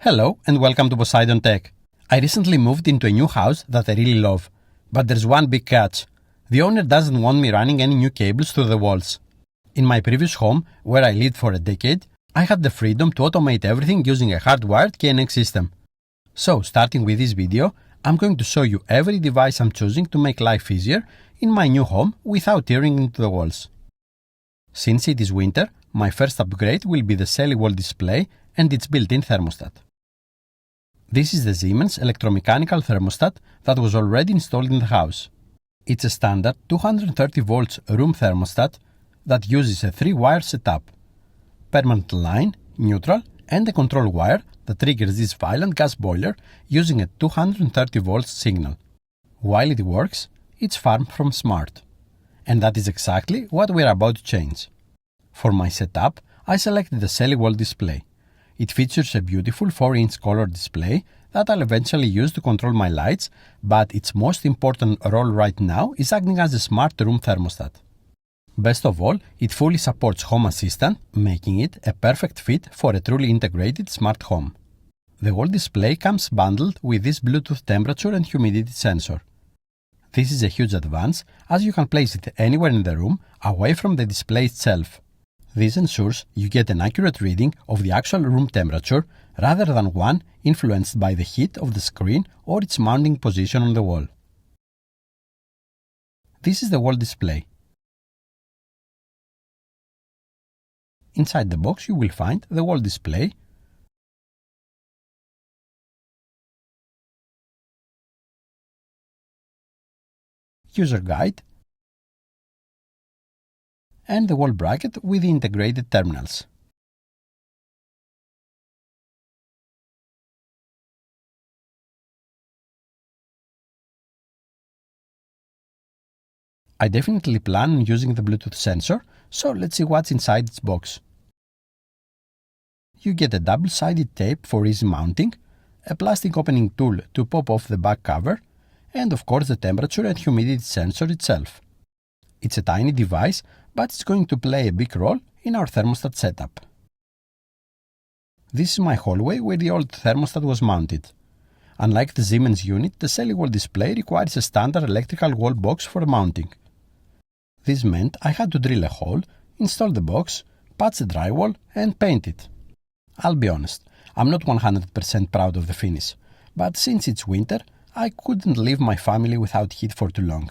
Hello and welcome to Poseidwn Tech. I recently moved into a new house that I really love, but there's one big catch. The owner doesn't want me running any new cables through the walls. In my previous home, where I lived for a decade, I had the freedom to automate everything using a hardwired KNX system. So, starting with this video, I'm going to show you every device I'm choosing to make life easier in my new home without tearing into the walls. Since it is winter, my first upgrade will be the Shelly Wall Display and its built-in thermostat. This is the Siemens electromechanical thermostat that was already installed in the house. It's a standard 230 volts room thermostat that uses a 3-wire setup, permanent line, neutral, and a control wire that triggers this violent gas boiler using a 230 volts signal. While it works, it's far from smart. And that is exactly what we're about to change. For my setup, I selected the Shelly Wall Display. It features a beautiful 4-inch color display that I'll eventually use to control my lights, but its most important role right now is acting as a smart room thermostat. Best of all, it fully supports Home Assistant, making it a perfect fit for a truly integrated smart home. The wall display comes bundled with this Bluetooth temperature and humidity sensor. This is a huge advance, as you can place it anywhere in the room away from the display itself. This ensures you get an accurate reading of the actual room temperature rather than one influenced by the heat of the screen or its mounting position on the wall. This is the wall display. Inside the box you will find the wall display, user guide, and the wall bracket with the integrated terminals. I definitely plan on using the Bluetooth sensor, so let's see what's inside its box. You get a double-sided tape for easy mounting, a plastic opening tool to pop off the back cover, and of course the temperature and humidity sensor itself. It's a tiny device, but it's going to play a big role in our thermostat setup. This is my hallway where the old thermostat was mounted. Unlike the Siemens unit, the Shelly Wall Display requires a standard electrical wall box for mounting. This meant I had to drill a hole, install the box, patch the drywall, and paint it. I'll be honest, I'm not 100% proud of the finish, but since it's winter, I couldn't leave my family without heat for too long.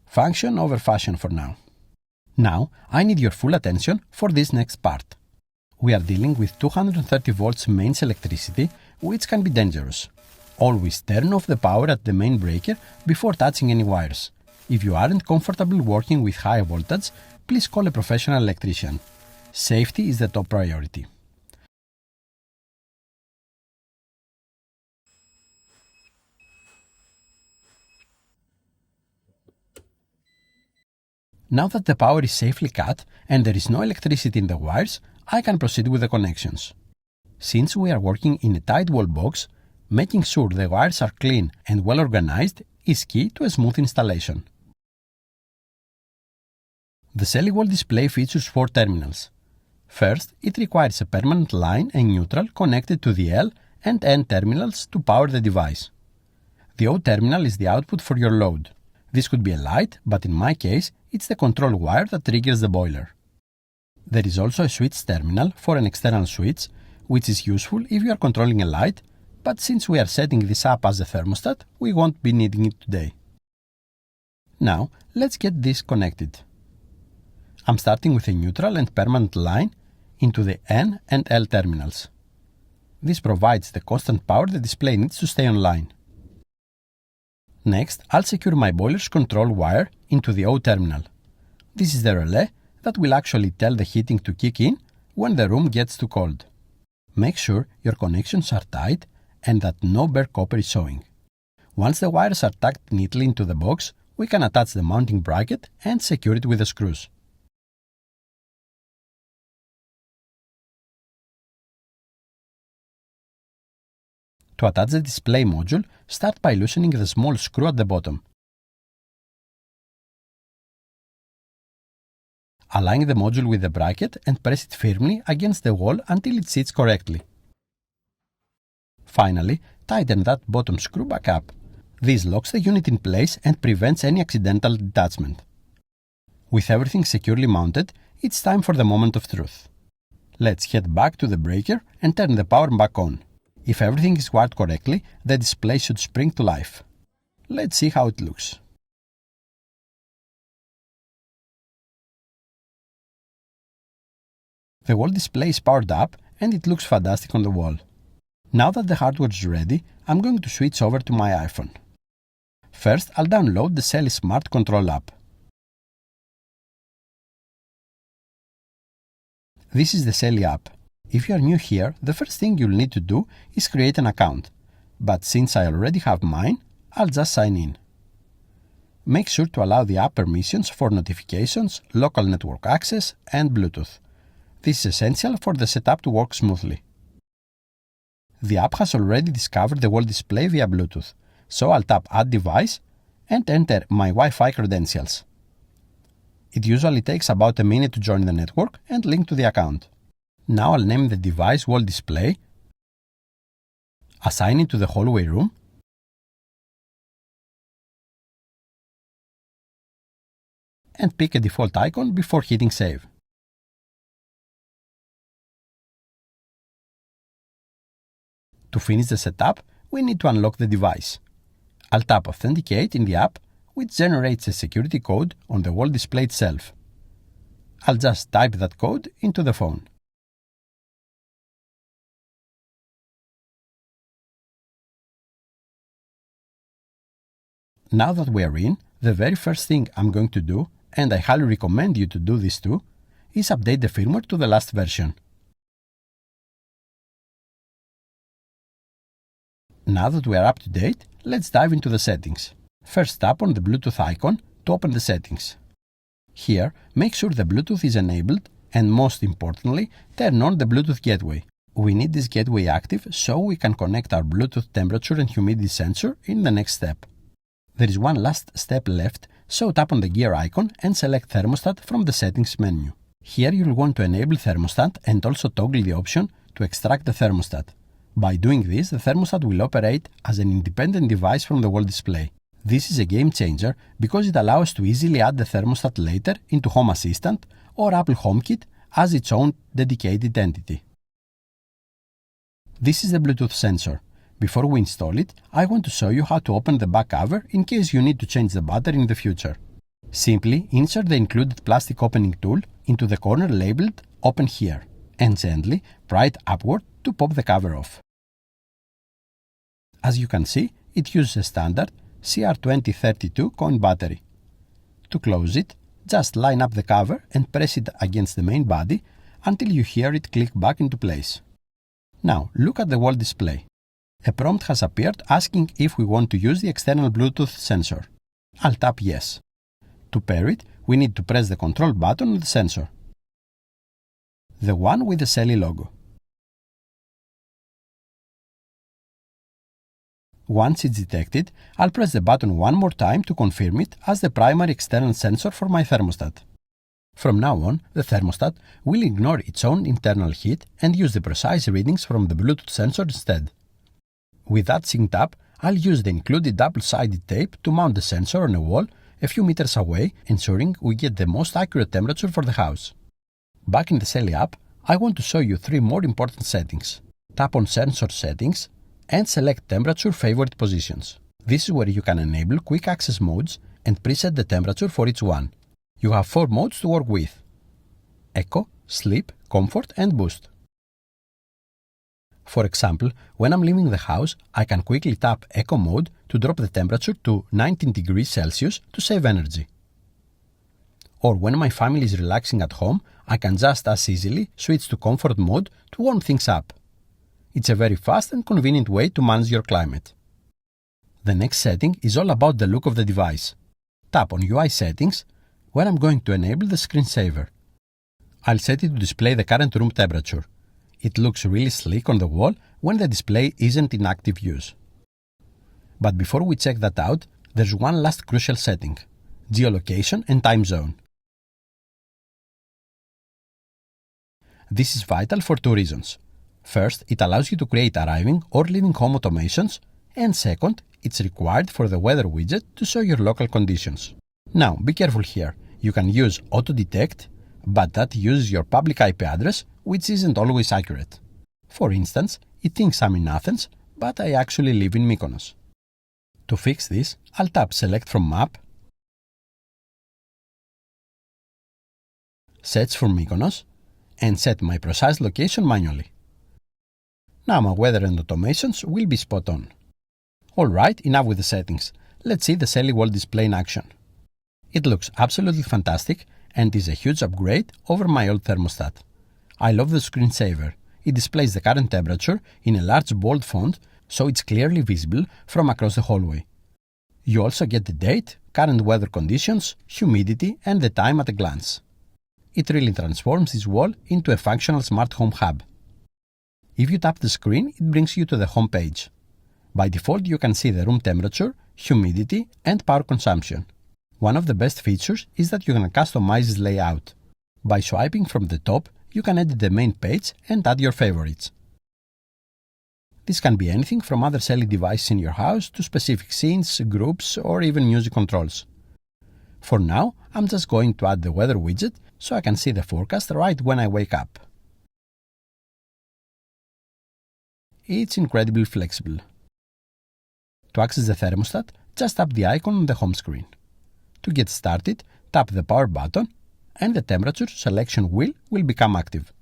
Function over fashion for now. Now, I need your full attention for this next part. We are dealing with 230 volts mains electricity, which can be dangerous. Always turn off the power at the main breaker before touching any wires. If you aren't comfortable working with high voltage, please call a professional electrician. Safety is the top priority. Now that the power is safely cut and there is no electricity in the wires, I can proceed with the connections. Since we are working in a tight wall box, making sure the wires are clean and well organized is key to a smooth installation. The Shelly Wall Display features 4 terminals. First, it requires a permanent line and neutral connected to the L and N terminals to power the device. The O terminal is the output for your load. This could be a light, but in my case, it's the control wire that triggers the boiler. There is also a switch terminal for an external switch, which is useful if you are controlling a light, but since we are setting this up as a thermostat, we won't be needing it today. Now, let's get this connected. I'm starting with a neutral and permanent line into the N and L terminals. This provides the constant power the display needs to stay online. Next, I'll secure my boiler's control wire into the O terminal. This is the relay that will actually tell the heating to kick in when the room gets too cold. Make sure your connections are tight and that no bare copper is showing. Once the wires are tucked neatly into the box, we can attach the mounting bracket and secure it with the screws. To attach the display module, start by loosening the small screw at the bottom. Align the module with the bracket and press it firmly against the wall until it sits correctly. Finally, tighten that bottom screw back up. This locks the unit in place and prevents any accidental detachment. With everything securely mounted, it's time for the moment of truth. Let's head back to the breaker and turn the power back on. If everything is wired correctly, the display should spring to life. Let's see how it looks. The wall display is powered up and it looks fantastic on the wall. Now that the hardware is ready, I'm going to switch over to my iPhone. First, I'll download the Shelly Smart Control app. This is the Shelly app. If you are new here, the first thing you'll need to do is create an account. But since I already have mine, I'll just sign in. Make sure to allow the app permissions for notifications, local network access, and Bluetooth. This is essential for the setup to work smoothly. The app has already discovered the wall display via Bluetooth, so I'll tap Add Device and enter my Wi-Fi credentials. It usually takes about a minute to join the network and link to the account. Now I'll name the device Wall Display, assign it to the hallway room, and pick a default icon before hitting Save. To finish the setup, we need to unlock the device. I'll tap Authenticate in the app, which generates a security code on the wall display itself. I'll just type that code into the phone. Now that we are in, the very first thing I'm going to do, and I highly recommend you to do this too, is update the firmware to the last version. Now that we are up to date, let's dive into the settings. First, tap on the Bluetooth icon to open the settings. Here, make sure the Bluetooth is enabled and, most importantly, turn on the Bluetooth gateway. We need this gateway active so we can connect our Bluetooth temperature and humidity sensor in the next step. There is one last step left, so tap on the gear icon and select Thermostat from the settings menu. Here you'll want to enable Thermostat and also toggle the option to extract the thermostat. By doing this, the thermostat will operate as an independent device from the wall display. This is a game changer because it allows us to easily add the thermostat later into Home Assistant or Apple HomeKit as its own dedicated entity. This is the Bluetooth sensor. Before we install it, I want to show you how to open the back cover in case you need to change the battery in the future. Simply insert the included plastic opening tool into the corner labeled Open Here and gently pry it upward to pop the cover off. As you can see, it uses a standard CR2032 coin battery. To close it, just line up the cover and press it against the main body until you hear it click back into place. Now, look at the wall display. A prompt has appeared asking if we want to use the external Bluetooth sensor. I'll tap Yes. To pair it, we need to press the control button on the sensor, the one with the Shelly logo. Once it's detected, I'll press the button one more time to confirm it as the primary external sensor for my thermostat. From now on, the thermostat will ignore its own internal heat and use the precise readings from the Bluetooth sensor instead. With that synced up, I'll use the included double-sided tape to mount the sensor on a wall a few meters away, ensuring we get the most accurate temperature for the house. Back in the Shelly app, I want to show you three more important settings. Tap on Sensor Settings and select Temperature Favorite Positions. This is where you can enable quick access modes and preset the temperature for each one. You have 4 modes to work with: Eco, Sleep, Comfort, and Boost. For example, when I'm leaving the house, I can quickly tap Eco mode to drop the temperature to 19 degrees Celsius to save energy. Or when my family is relaxing at home, I can just as easily switch to Comfort mode to warm things up. It's a very fast and convenient way to manage your climate. The next setting is all about the look of the device. Tap on UI Settings, where I'm going to enable the screensaver. I'll set it to display the current room temperature. It looks really sleek on the wall when the display isn't in active use. But before we check that out, there's one last crucial setting: geolocation and time zone. This is vital for 2 reasons. First, it allows you to create arriving or leaving home automations, and second, it's required for the weather widget to show your local conditions. Now, be careful here. You can use auto-detect, but that uses your public IP address, which isn't always accurate. For instance, it thinks I'm in Athens, but I actually live in Mykonos. To fix this, I'll tap Select from Map, search for Mykonos, and set my precise location manually. Now my weather and automations will be spot on. Alright, enough with the settings. Let's see the Shelly Wall Display in action. It looks absolutely fantastic and is a huge upgrade over my old thermostat. I love the screensaver. It displays the current temperature in a large bold font, so it's clearly visible from across the hallway. You also get the date, current weather conditions, humidity, and the time at a glance. It really transforms this wall into a functional smart home hub. If you tap the screen, it brings you to the home page. By default, you can see the room temperature, humidity, and power consumption. One of the best features is that you can customize its layout. By swiping from the top, you can edit the main page and add your favorites. This can be anything from other Shelly devices in your house to specific scenes, groups, or even music controls. For now, I'm just going to add the weather widget so I can see the forecast right when I wake up. It's incredibly flexible. To access the thermostat, just tap the icon on the home screen. To get started, tap the power button and the temperature selection wheel will become active.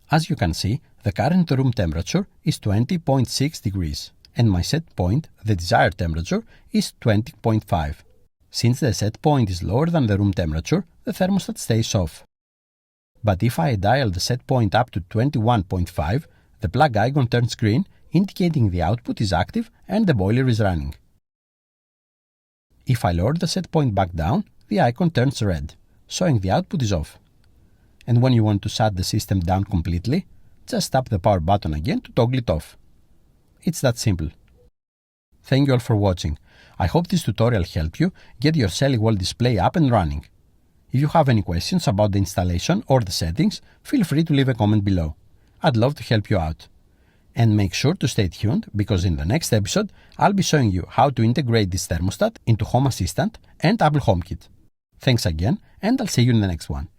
As you can see, the current room temperature is 20.6 degrees and my set point, the desired temperature, is 20.5. Since the set point is lower than the room temperature, the thermostat stays off. But if I dial the set point up to 21.5, the plug icon turns green, indicating the output is active and the boiler is running. If I lower the set point back down, the icon turns red, showing the output is off. And when you want to shut the system down completely, just tap the power button again to toggle it off. It's that simple. Thank you all for watching. I hope this tutorial helped you get your Shelly Wall Display up and running. If you have any questions about the installation or the settings, feel free to leave a comment below. I'd love to help you out. And make sure to stay tuned because in the next episode, I'll be showing you how to integrate this thermostat into Home Assistant and Apple HomeKit. Thanks again, and I'll see you in the next one.